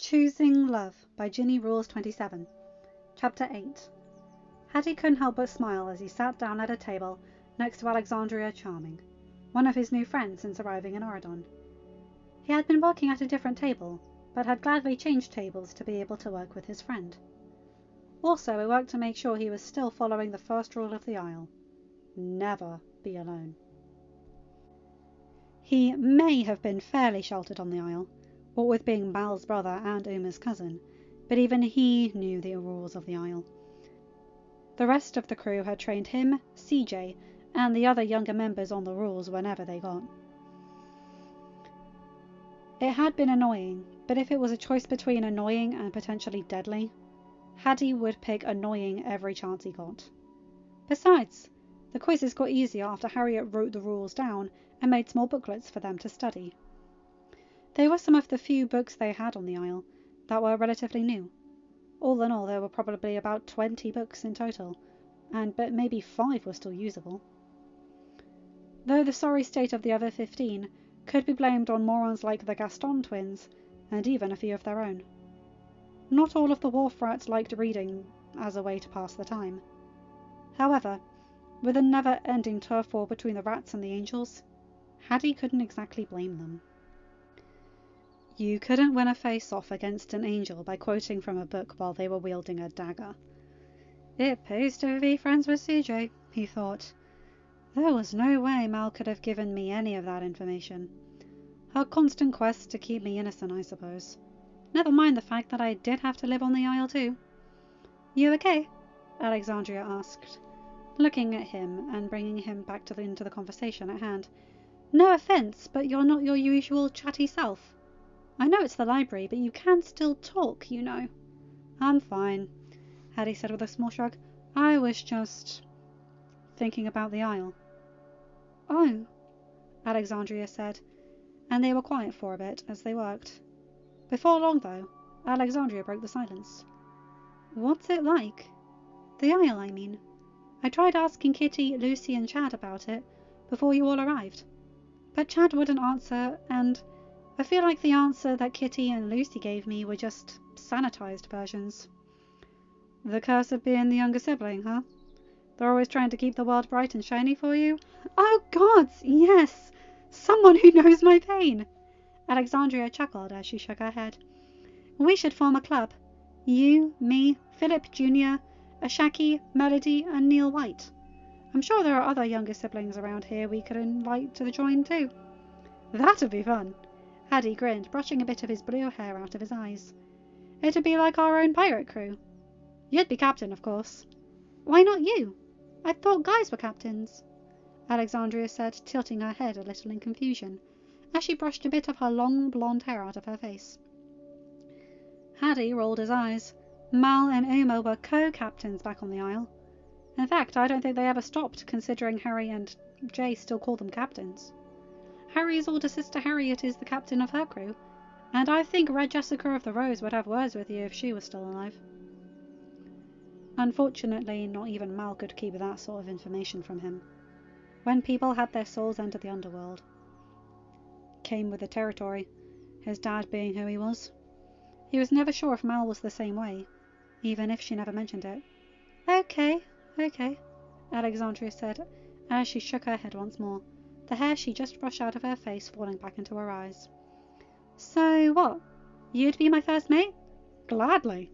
Choosing Love by ginnyrules27. Chapter 8. Hattie couldn't help but smile as he sat down at a table next to Alexandria Charming, one of his new friends since arriving in Oridon. He had been working at a different table, but had gladly changed tables to be able to work with his friend. Also, he worked to make sure he was still following the first rule of the Isle: never be alone. He may have been fairly sheltered on the Isle, what with being Mal's brother and Uma's cousin, but even he knew the rules of the Isle. The rest of the crew had trained him, CJ, and the other younger members on the rules whenever they got. It had been annoying, but if it was a choice between annoying and potentially deadly, Hattie would pick annoying every chance he got. Besides, the quizzes got easier after Harriet wrote the rules down and made small booklets for them to study. They were some of the few books they had on the Isle that were relatively new. All in all, there were probably about 20 books in total, but maybe 5 were still usable. Though the sorry state of the other 15 could be blamed on morons like the Gaston twins, and even a few of their own. Not all of the wharf rats liked reading as a way to pass the time. However, with a never-ending turf war between the rats and the angels, Hattie couldn't exactly blame them. You couldn't win a face-off against an angel by quoting from a book while they were wielding a dagger. It pays to be friends with CJ, he thought. There was no way Mal could have given me any of that information. Her constant quest to keep me innocent, I suppose. Never mind the fact that I did have to live on the Isle too. You okay? Alexandria asked, looking at him and bringing him back into the conversation at hand. No offense, but you're not your usual chatty self. I know it's the library, but you can still talk, you know. I'm fine, Hattie said with a small shrug. I was just thinking about the Isle. Oh, Alexandria said, and they were quiet for a bit as they worked. Before long, though, Alexandria broke the silence. What's it like? The Isle, I mean. I tried asking Kitty, Lucy, and Chad about it before you all arrived, but Chad wouldn't answer, and I feel like the answer that Kitty and Lucy gave me were just sanitized versions. The curse of being the younger sibling, huh? They're always trying to keep the world bright and shiny for you? Oh gods, yes! Someone who knows my pain! Alexandria chuckled as she shook her head. We should form a club. You, me, Philip Jr., Ashaki, Melody, and Neil White. I'm sure there are other younger siblings around here we could invite to join too. That'd be fun. Hattie grinned, brushing a bit of his blue hair out of his eyes. It'd be like our own pirate crew. You'd be captain, of course. Why not you? I thought guys were captains, Alexandria said, tilting her head a little in confusion, as she brushed a bit of her long blonde hair out of her face. Hattie rolled his eyes. Mal and Uma were co-captains back on the Isle. In fact, I don't think they ever stopped, considering Harry and Jay still call them captains. Harry's older sister Harriet is the captain of her crew, and I think Red Jessica of the Rose would have words with you if she was still alive. Unfortunately, not even Mal could keep that sort of information from him. When people had their souls enter the underworld, came with the territory, his dad being who he was. He was never sure if Mal was the same way, even if she never mentioned it. Okay, Alexandria said, as she shook her head once more, the hair she just brushed out of her face falling back into her eyes. So what? You'd be my first mate? Gladly.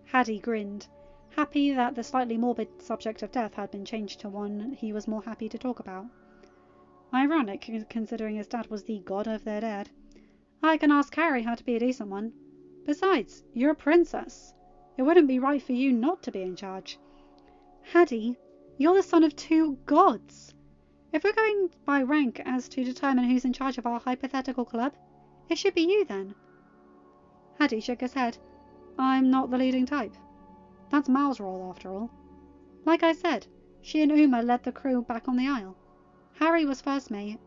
Hattie grinned, happy that the slightly morbid subject of death had been changed to one he was more happy to talk about. Ironic, considering his dad was the god of their dead. I can ask Harry how to be a decent one. Besides, you're a princess. It wouldn't be right for you not to be in charge. Hattie, you're the son of 2 gods. If we're going by rank as to determine who's in charge of our hypothetical club, it should be you then. Hattie shook his head. I'm not the leading type. That's Mal's role, after all. Like I said, she and Uma led the crew back on the Isle. Harry was first mate,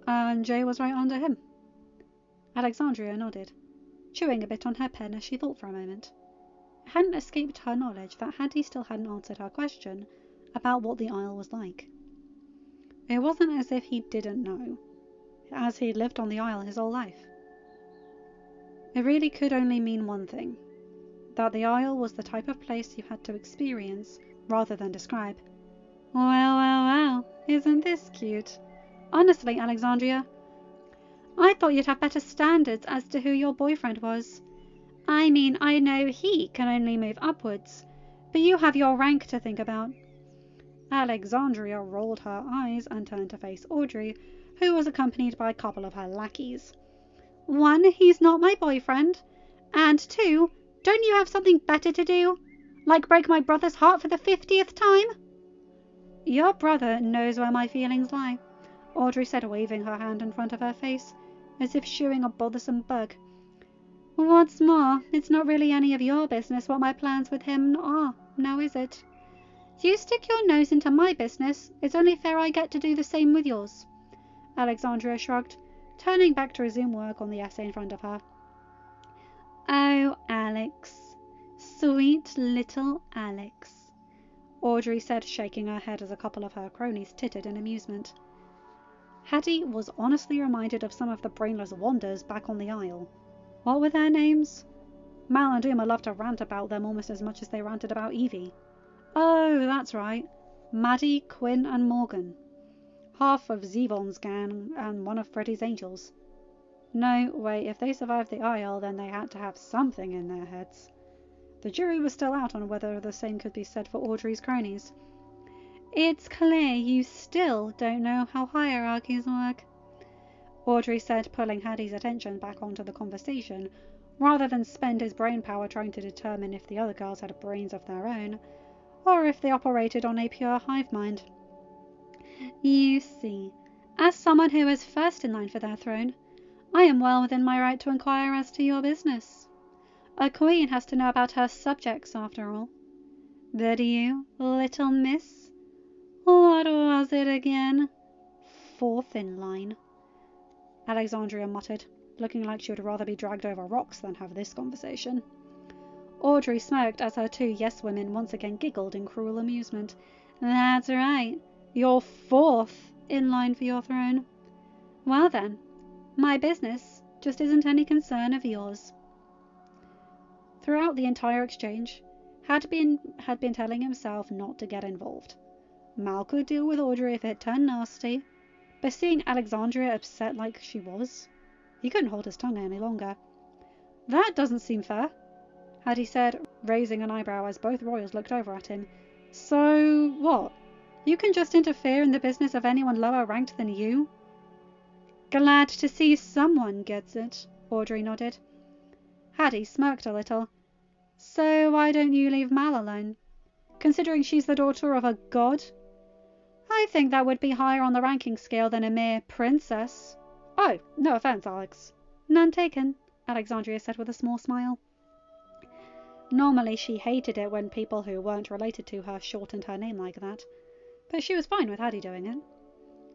and Jay was right under him. Alexandria nodded, chewing a bit on her pen as she thought for a moment. It hadn't escaped her knowledge that Hattie still hadn't answered her question about what the Isle was like. It wasn't as if he didn't know, as he'd lived on the Isle his whole life. It really could only mean one thing. That the Isle was the type of place you had to experience rather than describe. Well, well, well, isn't this cute? Honestly, Alexandria, I thought you'd have better standards as to who your boyfriend was. I mean, I know he can only move upwards, but you have your rank to think about. Alexandria rolled her eyes and turned to face Audrey, who was accompanied by a couple of her lackeys. 1, he's not my boyfriend, and 2, don't you have something better to do? Like break my brother's heart for the 50th time? Your brother knows where my feelings lie, Audrey said, waving her hand in front of her face, as if shooing a bothersome bug. What's more, it's not really any of your business what my plans with him are, now is it? You stick your nose into my business, it's only fair I get to do the same with yours. Alexandria shrugged, turning back to resume work on the essay in front of her. Oh, Alex. Sweet little Alex, Audrey said, shaking her head as a couple of her cronies tittered in amusement. Hattie was honestly reminded of some of the brainless wonders back on the Isle. What were their names? Mal and Uma loved to rant about them almost as much as they ranted about Evie. Oh, that's right. Maddie, Quinn and Morgan. Half of Zevon's gang and one of Freddy's angels. No, wait, if they survived the Isle, then they had to have something in their heads. The jury was still out on whether the same could be said for Audrey's cronies. It's clear you still don't know how hierarchies work, Audrey said, pulling Hattie's attention back onto the conversation, rather than spend his brain power trying to determine if the other girls had brains of their own, or if they operated on a pure hive mind. You see, as someone who is first in line for their throne, I am well within my right to inquire as to your business. A queen has to know about her subjects, after all. But you, little miss, what was it again? 4th in line, Alexandria muttered, looking like she would rather be dragged over rocks than have this conversation. Audrey smirked as her 2 yes-women once again giggled in cruel amusement. That's right, you're 4th in line for your throne. Well then, my business just isn't any concern of yours. Throughout the entire exchange, had been telling himself not to get involved. Mal could deal with Audrey if it turned nasty, but seeing Alexandria upset like she was, he couldn't hold his tongue any longer. That doesn't seem fair, Hattie said, raising an eyebrow as both royals looked over at him. So what? You can just interfere in the business of anyone lower ranked than you? Glad to see someone gets it, Audrey nodded. Hattie smirked a little. So why don't you leave Mal alone? Considering she's the daughter of a god? I think that would be higher on the ranking scale than a mere princess. Oh, no offense, Alex. None taken, Alexandria said with a small smile. Normally she hated it when people who weren't related to her shortened her name like that, but she was fine with Hattie doing it,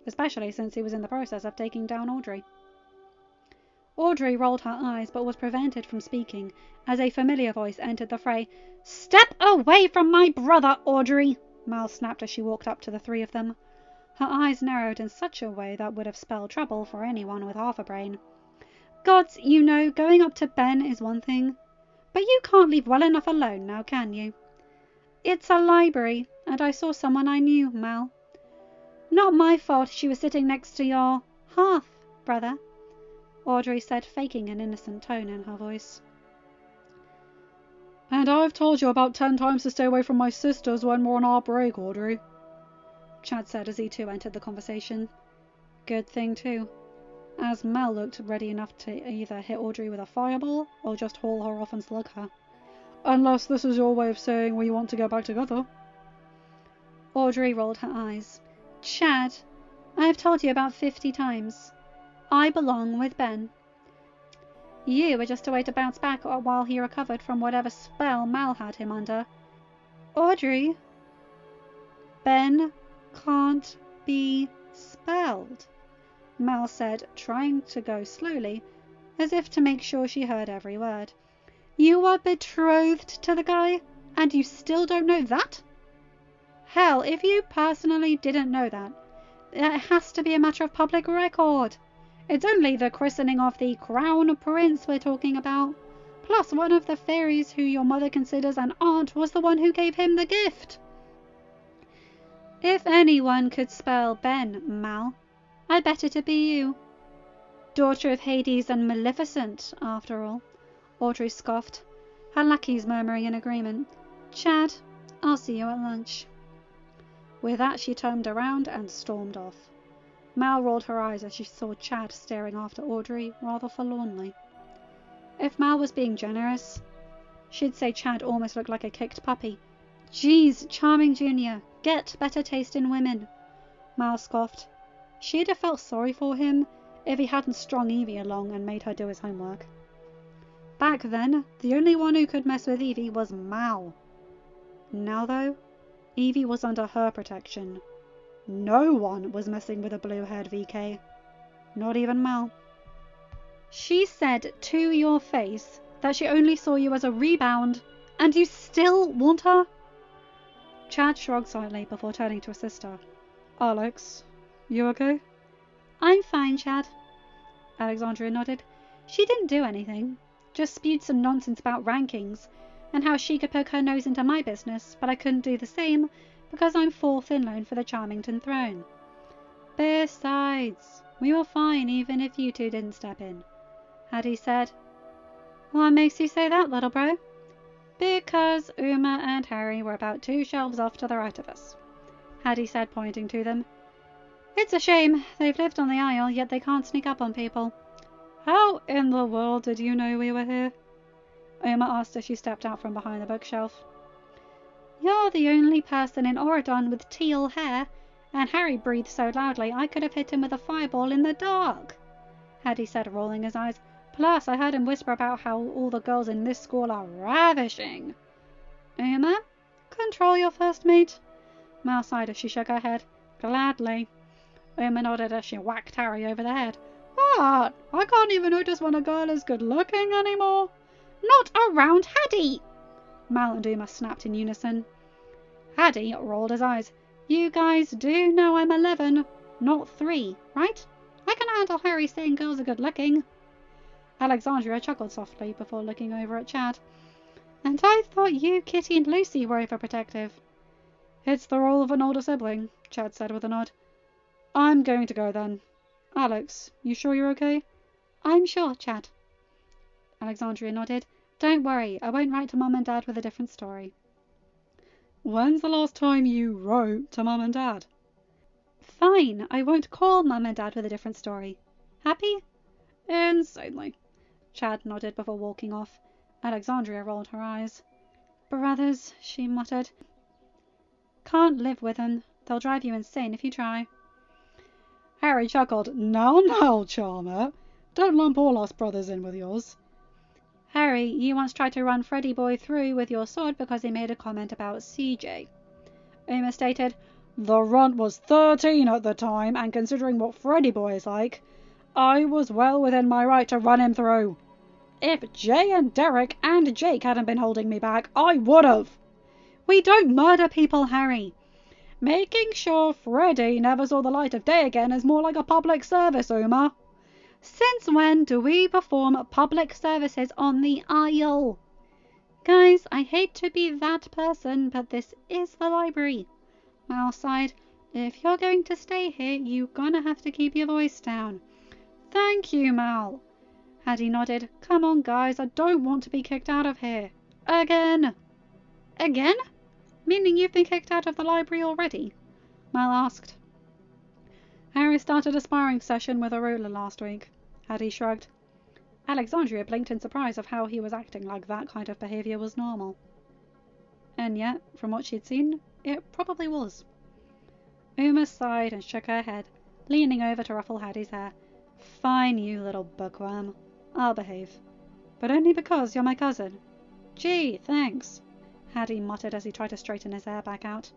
especially since he was in the process of taking down Audrey. Audrey rolled her eyes but was prevented from speaking as a familiar voice entered the fray. Step away from my brother, Audrey, Mal snapped as she walked up to the 3 of them. Her eyes narrowed in such a way that would have spelled trouble for anyone with half a brain. Gods, you know, going up to Ben is one thing, but you can't leave well enough alone now, can you? It's a library, and I saw someone I knew, Mal. Not my fault she was sitting next to your half-brother, Audrey said, faking an innocent tone in her voice. And I've told you about 10 times to stay away from my sisters when we're on our break, Audrey, Chad said as he too entered the conversation. Good thing too, as Mel looked ready enough to either hit Audrey with a fireball or just haul her off and slug her. Unless this is your way of saying we want to get back together. Audrey rolled her eyes. Chad, I've told you about 50 times. I belong with Ben. You were just a way to bounce back while he recovered from whatever spell Mal had him under. Audrey, Ben can't be spelled, Mal said, trying to go slowly, as if to make sure she heard every word. You are betrothed to the guy, and you still don't know that? Hell, if you personally didn't know that, it has to be a matter of public record. It's only the christening of the Crown Prince we're talking about. Plus, one of the fairies who your mother considers an aunt was the one who gave him the gift. If anyone could spell Ben, Mal, I bet it'd be you. Daughter of Hades and Maleficent, after all. Audrey scoffed, her lackeys murmuring in agreement. Chad, I'll see you at lunch. With that, she turned around and stormed off. Mal rolled her eyes as she saw Chad staring after Audrey rather forlornly. If Mal was being generous, she'd say Chad almost looked like a kicked puppy. Geez, Charming Jr., get better taste in women. Mal scoffed. She'd have felt sorry for him if he hadn't strung Evie along and made her do his homework. Back then, the only one who could mess with Evie was Mal. Now though, Evie was under her protection. No one was messing with a blue-haired VK. Not even Mal. She said to your face that she only saw you as a rebound, and you still want her? Chad shrugged slightly before turning to his sister. Alex, you okay? I'm fine, Chad. Alexandria nodded. She didn't do anything. Just spewed some nonsense about rankings, and how she could poke her nose into my business, but I couldn't do the same because I'm fourth in line for the Charmington throne. Besides, we were fine even if you two didn't step in, Hattie said. What makes you say that, little bro? Because Uma and Harry were about 2 shelves off to the right of us, Hattie said, pointing to them. It's a shame. They've lived on the Isle, yet they can't sneak up on people. How in the world did you know we were here? Uma asked as she stepped out from behind the bookshelf. You're the only person in Oridon with teal hair, and Harry breathed so loudly I could have hit him with a fireball in the dark, Hattie said, rolling his eyes. Plus, I heard him whisper about how all the girls in this school are ravishing. Uma, control your first mate. Mal sighed as she shook her head. Gladly. Uma nodded as she whacked Harry over the head. What? I can't even notice when a girl is good looking anymore. Not around Hattie! Mal and Uma snapped in unison. Hattie rolled his eyes. You guys do know I'm 11, not 3, right? I can handle Harry saying girls are good looking. Alexandria chuckled softly before looking over at Chad. And I thought you, Kitty, and Lucy were overprotective. It's the role of an older sibling, Chad said with a nod. I'm going to go then. Alex, you sure you're okay? I'm sure, Chad. Alexandria nodded. Don't worry, I won't write to Mum and Dad with a different story. When's the last time you wrote to Mum and Dad? Fine, I won't call Mum and Dad with a different story. Happy? Insanely. Chad nodded before walking off. Alexandria rolled her eyes. Brothers, she muttered. Can't live with them. They'll drive you insane if you try. Harry chuckled. Now, Charmer. Don't lump all us brothers in with yours. Harry, you once tried to run Freddy Boy through with your sword because he made a comment about CJ. Uma stated, The runt was 13 at the time, and considering what Freddy Boy is like, I was well within my right to run him through. If Jay and Derek and Jake hadn't been holding me back, I would've. We don't murder people, Harry. Making sure Freddy never saw the light of day again is more like a public service, Uma. Since when do we perform public services on the Isle? Guys, I hate to be that person, but this is the library. Mal sighed. If you're going to stay here, you're gonna have to keep your voice down. Thank you, Mal. Hattie nodded. Come on, guys, I don't want to be kicked out of here. Again. Again? Meaning you've been kicked out of the library already? Mal asked. Harry started a sparring session with a ruler last week. Hattie shrugged. Alexandria blinked in surprise of how he was acting like that kind of behaviour was normal. And yet, from what she'd seen, it probably was. Uma sighed and shook her head, leaning over to ruffle Hattie's hair. Fine, you little bookworm. I'll behave. But only because you're my cousin. Gee, thanks, Hattie muttered as he tried to straighten his hair back out.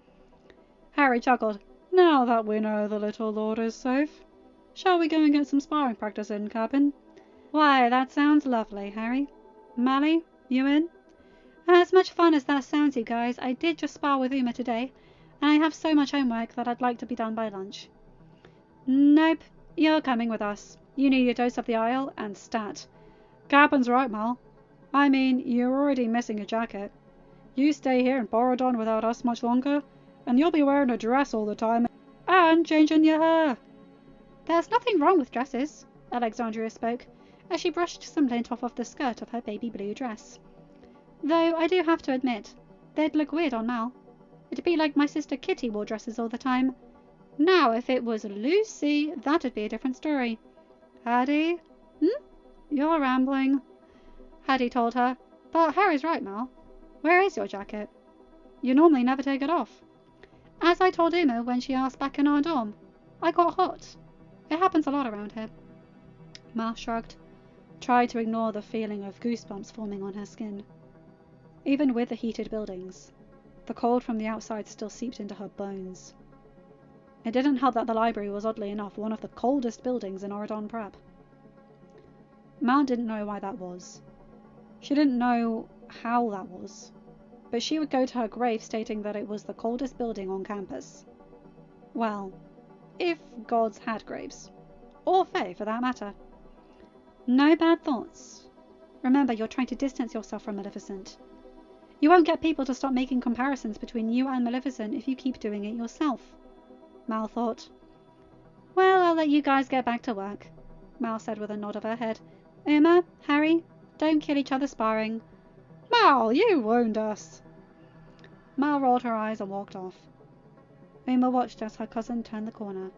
Harry chuckled. Now that we know the little lord is safe, shall we go and get some sparring practice in, Cabin? Why, that sounds lovely, Harry. Mally, you in? As much fun as that sounds, you guys, I did just spar with Uma today, and I have so much homework that I'd like to be done by lunch. Nope, you're coming with us. You need your dose of the aisle, and stat. Captain's right, Mal. I mean, you're already missing a jacket. You stay here in Borodon without us much longer, and you'll be wearing a dress all the time, and changing your hair. There's nothing wrong with dresses, Alexandria spoke, as she brushed some lint off of the skirt of her baby blue dress. Though I do have to admit, they'd look weird on Mal. It'd be like my sister Kitty wore dresses all the time. Now, if it was Lucy, that'd be a different story. Hattie? You're rambling, Hattie told her. But Harry's right, Mal. Where is your jacket? You normally never take it off. As I told Uma when she asked back in our dorm, I got hot. It happens a lot around here. Mal shrugged, tried to ignore the feeling of goosebumps forming on her skin. Even with the heated buildings, the cold from the outside still seeped into her bones. It didn't help that the library was oddly enough one of the coldest buildings in Oridon Prep. Mal didn't know why that was. She didn't know how that was, but she would go to her grave stating that it was the coldest building on campus. Well, if gods had graves. Or fae, for that matter. No bad thoughts. Remember, you're trying to distance yourself from Maleficent. You won't get people to stop making comparisons between you and Maleficent if you keep doing it yourself, Mal thought. Well, I'll let you guys get back to work, Mal said with a nod of her head. Uma, Harry, don't kill each other sparring. Mal, you wound us. Mal rolled her eyes and walked off. Uma watched as her cousin turned the corner,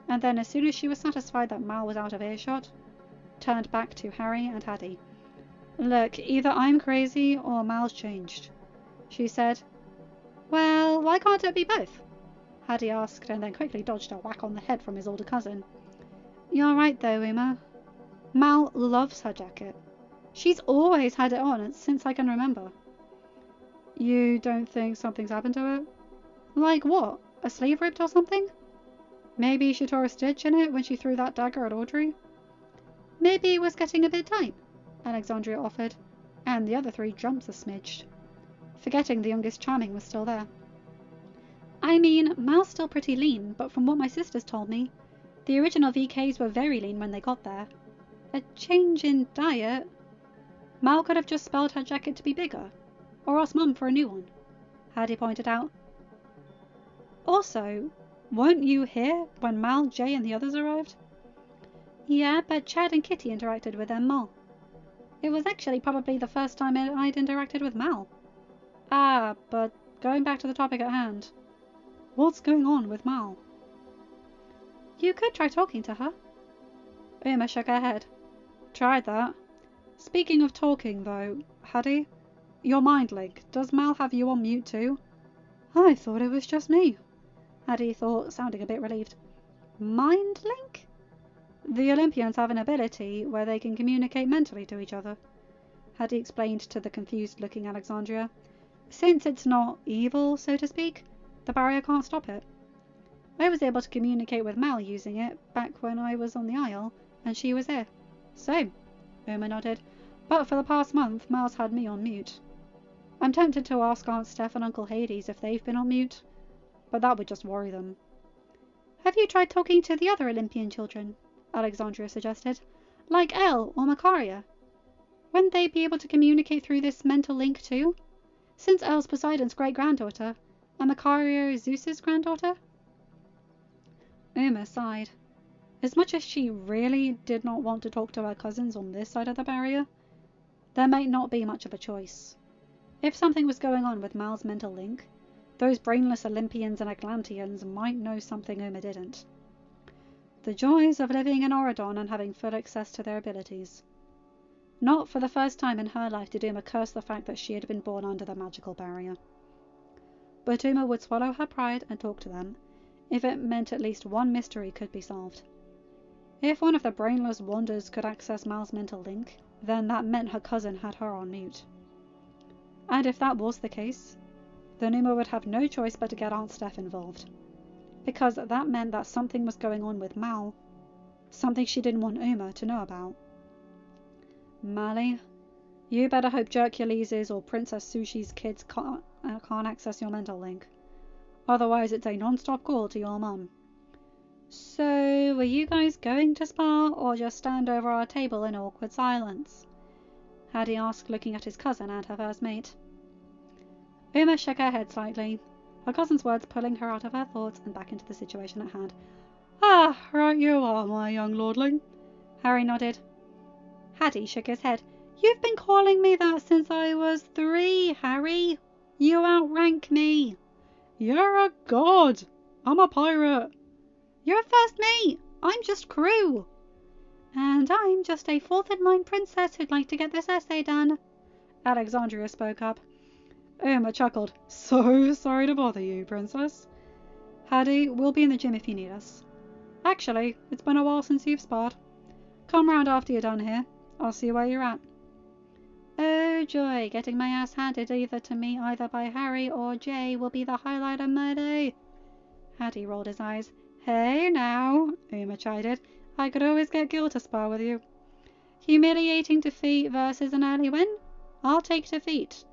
and then as soon as she was satisfied that Mal was out of earshot, turned back to Harry and Hattie. Look, either I'm crazy or Mal's changed, she said. Well, why can't it be both? Hattie asked, and then quickly dodged a whack on the head from his older cousin. You're right though, Uma. Mal loves her jacket. She's always had it on since I can remember. You don't think something's happened to it? Like what? A sleeve ripped or something? Maybe she tore a stitch in it when she threw that dagger at Audrey? Maybe it was getting a bit tight, Alexandria offered, and the other three jumped a smidge, forgetting the youngest Charming was still there. I mean, Mal's still pretty lean, but from what my sisters told me, the original VKs were very lean when they got there. A change in diet? Mal could have just spelled her jacket to be bigger, or asked Mum for a new one, Hattie pointed out. Also, weren't you here when Mal, Jay and the others arrived? Yeah, but Chad and Kitty interacted with them more. It was actually probably the first time I'd interacted with Mal. Ah, but going back to the topic at hand. What's going on with Mal? You could try talking to her. Uma shook her head. Tried that. Speaking of talking, though, Hattie, your mind link, does Mal have you on mute too? I thought it was just me, Hattie thought, sounding a bit relieved. Mind link? The Olympians have an ability where they can communicate mentally to each other, Hattie explained to the confused-looking Alexandria. Since it's not evil, so to speak, the barrier can't stop it. I was able to communicate with Mal using it back when I was on the Isle, and she was here. Same, Uma nodded, but for the past month Mal's had me on mute. I'm tempted to ask Aunt Steph and Uncle Hades if they've been on mute, but that would just worry them. Have you tried talking to the other Olympian children? Alexandria suggested. Like Elle or Macaria. Wouldn't they be able to communicate through this mental link too? Since Elle's Poseidon's great-granddaughter, and Macaria is Zeus's granddaughter? Uma sighed. As much as she really did not want to talk to her cousins on this side of the barrier, there might not be much of a choice. If something was going on with Mal's mental link, those brainless Olympians and Atlanteans might know something Uma didn't. The joys of living in Oridon and having full access to their abilities. Not for the first time in her life did Uma curse the fact that she had been born under the magical barrier. But Uma would swallow her pride and talk to them, if it meant at least one mystery could be solved. If one of the brainless wanders could access Mal's mental link, then that meant her cousin had her on mute. And if that was the case, then Uma would have no choice but to get Aunt Steph involved. Because that meant that something was going on with Mal, something she didn't want Uma to know about. Mally, you better hope Hercules's or Princess Sushi's kids can't access your mental link. Otherwise it's a non-stop call to your mum. So, were you guys going to spar, or just stand over our table in awkward silence? Haddie asked, looking at his cousin and her first mate. Uma shook her head slightly, her cousin's words pulling her out of her thoughts and back into the situation at hand. Ah, right you are, my young lordling. Harry nodded. Haddie shook his head. You've been calling me that since I was 3, Harry. You outrank me. You're a god. I'm a pirate. You're first mate. I'm just crew. And I'm just a fourth-in-line princess who'd like to get this essay done. Alexandria spoke up. Uma chuckled. So sorry to bother you, princess. Haddie, we'll be in the gym if you need us. Actually, it's been a while since you've sparred. Come round after you're done here. I'll see where you're at. Oh joy, getting my ass handed either by Harry or Jay will be the highlight of my day. Haddie rolled his eyes. Hey now, Uma chided. I could always get Gil to spar with you. Humiliating defeat versus an early win? I'll take defeat.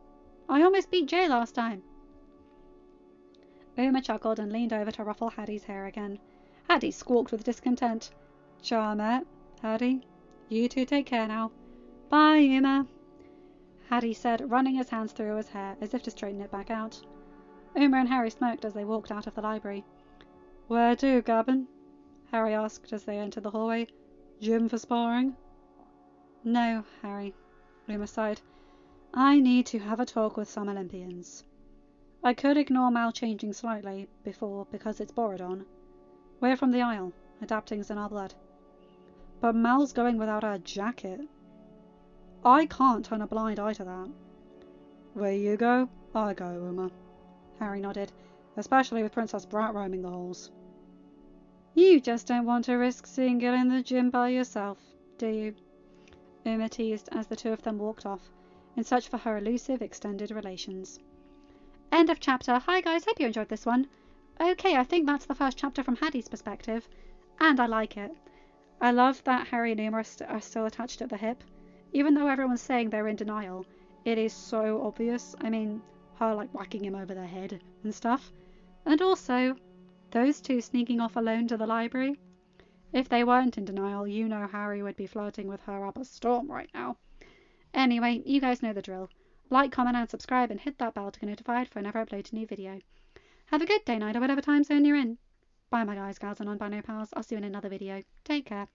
I almost beat Jay last time. Uma chuckled and leaned over to ruffle Haddie's hair again. Haddie squawked with discontent. Charmette, Haddie, you two take care now. Bye, Uma, Haddie said, running his hands through his hair as if to straighten it back out. Uma and Harry smirked as they walked out of the library. Where to, Gabbin? Harry asked as they entered the hallway. Gym for sparring? No, Harry, Uma sighed. I need to have a talk with some Olympians. I could ignore Mal changing slightly before because it's Borodon. We're from the Isle. Adapting's in our blood. But Mal's going without her jacket. I can't turn a blind eye to that. Where you go, I go, Uma. Harry nodded, especially with Princess Brat roaming the halls. You just don't want to risk seeing Gil in the gym by yourself, do you? Uma teased as the two of them walked off, in search for her elusive extended relations. End of chapter. Hi guys, hope you enjoyed this one. Okay, I think that's the first chapter from Haddie's perspective, and I like it. I love that Harry and Uma are still attached at the hip. Even though everyone's saying they're in denial, it is so obvious. I mean, her like whacking him over the head and stuff. And also, those two sneaking off alone to the library. If they weren't in denial, you know Harry would be flirting with her up a storm right now. Anyway, you guys know the drill. Like, comment and subscribe and hit that bell to get notified for whenever I upload a new video. Have a good day, night, or whatever time zone you're in. Bye my guys, gals and non-binary pals. I'll see you in another video. Take care.